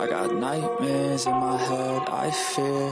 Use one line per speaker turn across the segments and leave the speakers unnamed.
I got nightmares in my head, I fear.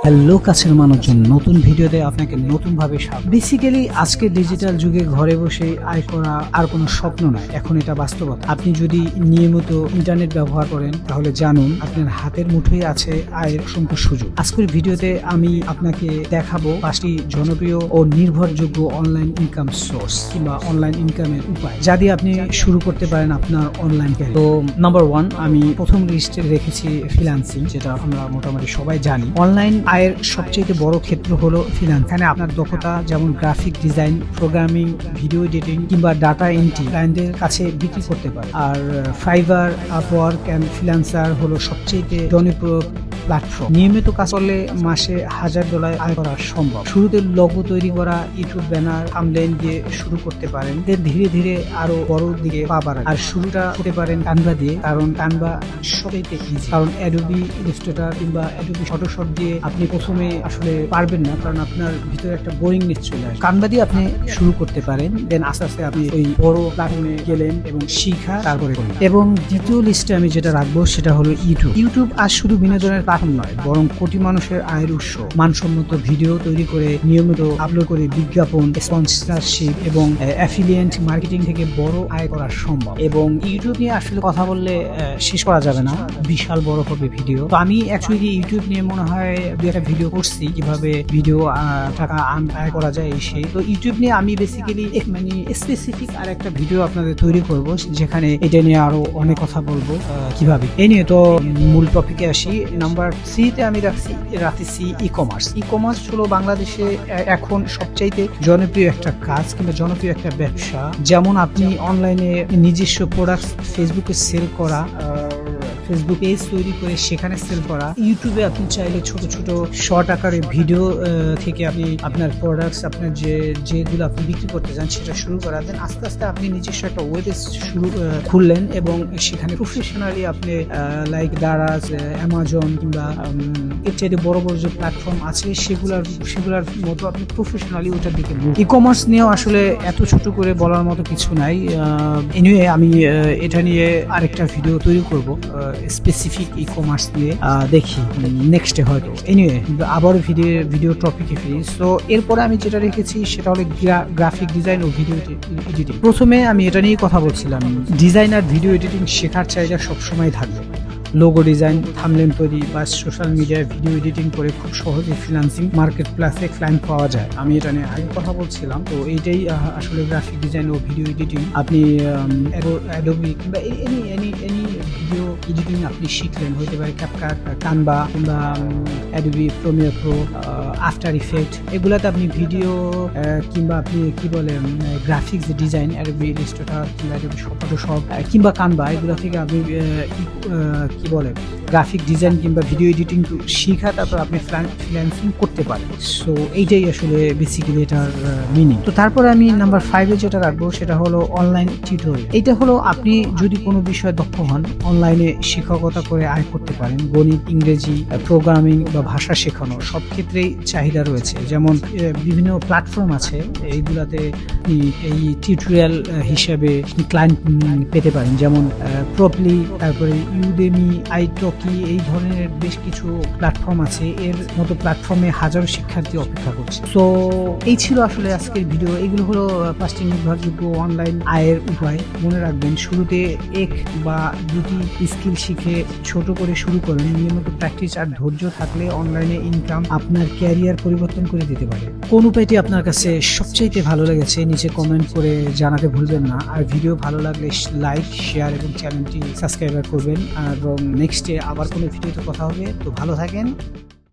Hello কাছের মানুষজন, নতুন ভিডিওতে আপনাকে নতুন ভাবে স্বাগত। বেসিক্যালি আজকে ডিজিটাল যুগে ঘরে বসে আয় করা আর কোনো স্বপ্ন নয়, এখন এটা বাস্তবতা। আপনি যদি নিয়মিত ইন্টারনেট ব্যবহার করেন তাহলে জানুন আপনার হাতের মুঠোয় আছে আয়ের অসংখ্য সুযোগ। আজকের ভিডিওতে আমি আপনাকে দেখাবো 5টি জনপ্রিয় ও নির্ভরযোগ্য অনলাইন ইনকাম সোর্স কিংবা অনলাইন ইনকামের উপায়, যা দিয়ে আপনি শুরু করতে পারেন আপনার অনলাইন ক্যারিয়ার। তো নাম্বার 1 আমি প্রথম লিস্টে রেখেছি ফ্রিল্যান্সিং, যেটা আমরা মোটামুটি সবাই জানি। অনলাইন আয়ের সবচেয়ে বড় ক্ষেত্র হলো ফ্রিল্যান্স। এখানে আপনার দক্ষতা যেমন graphic design, programming, video editing কিংবা ডাটা এন্ট্রি ক্লায়েন্টদের কাছে বিক্রি করতে পারে। আর ফাইবার, আপওয়ার্ক এন্ড ফ্রিল্যান্সার হলো সবচেয়ে জনপ্রিয় প্ল্যাটফর্ম। নিয়মিত কাজ করলে মাসে $1000 আয় করা সম্ভব। শুরুতে লোগো তৈরি করা, ইউটিউব ব্যানার, থাম্বনেইল দিয়ে শুরু করতে পারেন, দেন ধীরে ধীরে আরো বড় দিকে পা বাড়ান। আর শুরুটা করতে পারেন কানভা দিয়ে, কারণ কানভা সবচেয়ে ইজি। কারণ অ্যাডোবি ইলাস্ট্রেটর কিংবা অ্যাডোবি ফটোশপ দিয়ে আপনি প্রথমে আসলে পারবেন না, কারণ আপনার ভিতরে একটা বোরিংনেস চলে আসে। কানভা দিয়ে আপনি শুরু করতে পারেন, দেন আস্তে আস্তে আপনি ওই বড় প্ল্যাটফর্মে গেলেন এবং শিখা তারপরে করলেন। এবং দ্বিতীয় লিস্টে আমি যেটা রাখবো সেটা হলো ইউটিউব। ইউটিউব আজ শুধু বিনোদনের প্ল্যাটফর্ম নয়, বরং কোটি মানুষের আয়ের উৎস। মানসম্মত ভিডিও তৈরি করে নিয়মিত আপলোড করে বিজ্ঞাপন, স্পন্সরশিপ এবং অ্যাফিলিয়েন্ট মার্কেটিং থেকে বড় আয় করা সম্ভব। এবং ইউটিউব নিয়ে আসলে কথা বললে শেষ করা যাবে না, বিশাল বড় হবে ভিডিও। তো আমি অ্যাকচুয়ালি ইউটিউব নিয়ে মনে হয় একটা ভিডিও করছি কিভাবে ভিডিও টাকা আয় করা যায় সেই। তো ইউটিউব নিয়ে আমি বেসিক্যালি মানে স্পেসিফিক আর একটা ভিডিও আপনাদের তৈরি করব, যেখানে এটা নিয়ে আরো অনেক কথা বলবো কিভাবে। এই নিয়ে তো মূল টপিকে আসি। নাম্বার 3 তে আমি রাখছি ই কমার্স। ই কমার্স হলো বাংলাদেশে এখন সবচাইতে জনপ্রিয় একটা কাজ কিংবা জনপ্রিয় একটা ব্যবসা। যেমন আপনি অনলাইনে নিজস্ব প্রোডাক্ট ফেসবুকে সেল করা, ফেসবুক পেজ তৈরি করে সেখানে সেল করা। ইউটিউবে আপনি চাইলে ছোট ছোট শর্ট আকারে ভিডিও থেকে আপনি আপনার প্রোডাক্টস, আপনার যেগুলো আপনি বিক্রি করতে চান সেটা শুরু করা। দেন আস্তে আস্তে আপনি নিজস্ব একটা ওয়েব খুললেন এবং সেখানে প্রফেশনালি আপনি লাইক দারাজ, অ্যামাজন কিংবা এর চাইতে বড় বড় যে প্ল্যাটফর্ম আছে সেগুলার মতো আপনি প্রফেশনালি ওটার দিকে। ই কমার্স নিয়েও আসলে এত ছোট করে বলার মতো কিছু নাই। এনিওয়ে আমি এটা নিয়ে আরেকটা ভিডিও তৈরি করব স্পেসিফিক ই কমার্স নিয়ে, দেখি নেক্সটে হয়তো। এনিওয়ে আবার ভিডিও টপিকে ফিরি। সো এরপরে আমি যেটা রেখেছি সেটা হলো গ্রাফিক ডিজাইন ও ভিডিও এডিটিং। প্রথমে আমি এটা নিয়ে কথা বলছিলাম, ডিজাইন আর ভিডিও এডিটিং শেখার চাহিদা সবসময় থাকবে। লোগো ডিজাইন, থাম্বনেইল তৈরি বা সোশ্যাল মিডিয়ায় ভিডিও এডিটিং করে খুব সহজে ফ্রিল্যান্সিং মার্কেট প্লেসে ক্লায়েন্ট পাওয়া যায়। আমি এটা নিয়ে আগে কথা বলছিলাম। তো এইটাই আসলে গ্রাফিক ডিজাইন ও ভিডিও এডিটিং। আপনি অ্যাডোবি কিংবা এনি ভিডিও এডিটিং আপনি শিখলেন, হতে পারে ক্যাপকাট, কানভা কিংবা Adobe Premiere Pro, after effect. এগুলাতে আপনি ভিডিও কিংবা আপনি কি বলেন গ্রাফিক্স ডিজাইন, অ্যাডোবি ইলাস্ট্রেটর কিংবা অ্যাডোবি ফটোশপ কিংবা কানভা, এগুলো থেকে আপনি কি বলে গ্রাফিক ডিজাইন কিংবা ভিডিও এডিটিং শিখা, তারপর আপনি ফ্রিল্যান্সিং করতে পারেন। সো এইটাই আসলে বেসিক্যালি এটার মিনিং। তো তারপরে আমি নাম্বার 5 এ যেটা রাখবো সেটা হলো অনলাইন টিউটোরিয়াল। এটা হলো আপনি যদি কোনো বিষয়ে দক্ষ হন, অনলাইনে শিক্ষকতা করে আয় করতে পারেন। গণিত, ইংরেজি, প্রোগ্রামিং বা ভাষা শেখানো সব ক্ষেত্রেই চাহিদা রয়েছে। যেমন বিভিন্ন প্ল্যাটফর্ম আছে, এইগুলাতে এই টিউটোরিয়াল হিসেবে ক্লায়েন্ট পেতে পারেন। যেমন প্রপলি, তারপরে ইউডেমি, আইটকি, এই ধরনের বেশ কিছু প্ল্যাটফর্ম আছে। এর মতো প্ল্যাটফর্মে হাজারো শিক্ষার্থী অপেক্ষা করছে। তো এই ছিল আসলে আজকের ভিডিও। এগুলো হলো 5টি নির্ভরযোগ্য অনলাইন আয়ের উপায়। মনে রাখবেন, শুরুতে 1 বা 2টি স্কিল শিখে ছোট করে শুরু করেন। নিয়মিত প্র্যাকটিস আর ধৈর্য থাকলে অনলাইনে ইনকাম আপনার ক্যারিয়ার পরিবর্তন করে দিতে পারে। কোন উপায়টি আপনার কাছে সবচাইতে ভালো লেগেছে নিচে কমেন্ট করে জানাতে ভুলবেন না। আর ভিডিও ভালো লাগলে লাইক, শেয়ার এবং চ্যানেলটি সাবস্ক্রাইব করবেন। এবং নেক্সটে আবার কোনো ভিডিওতে কথা হবে। তো ভালো থাকেন।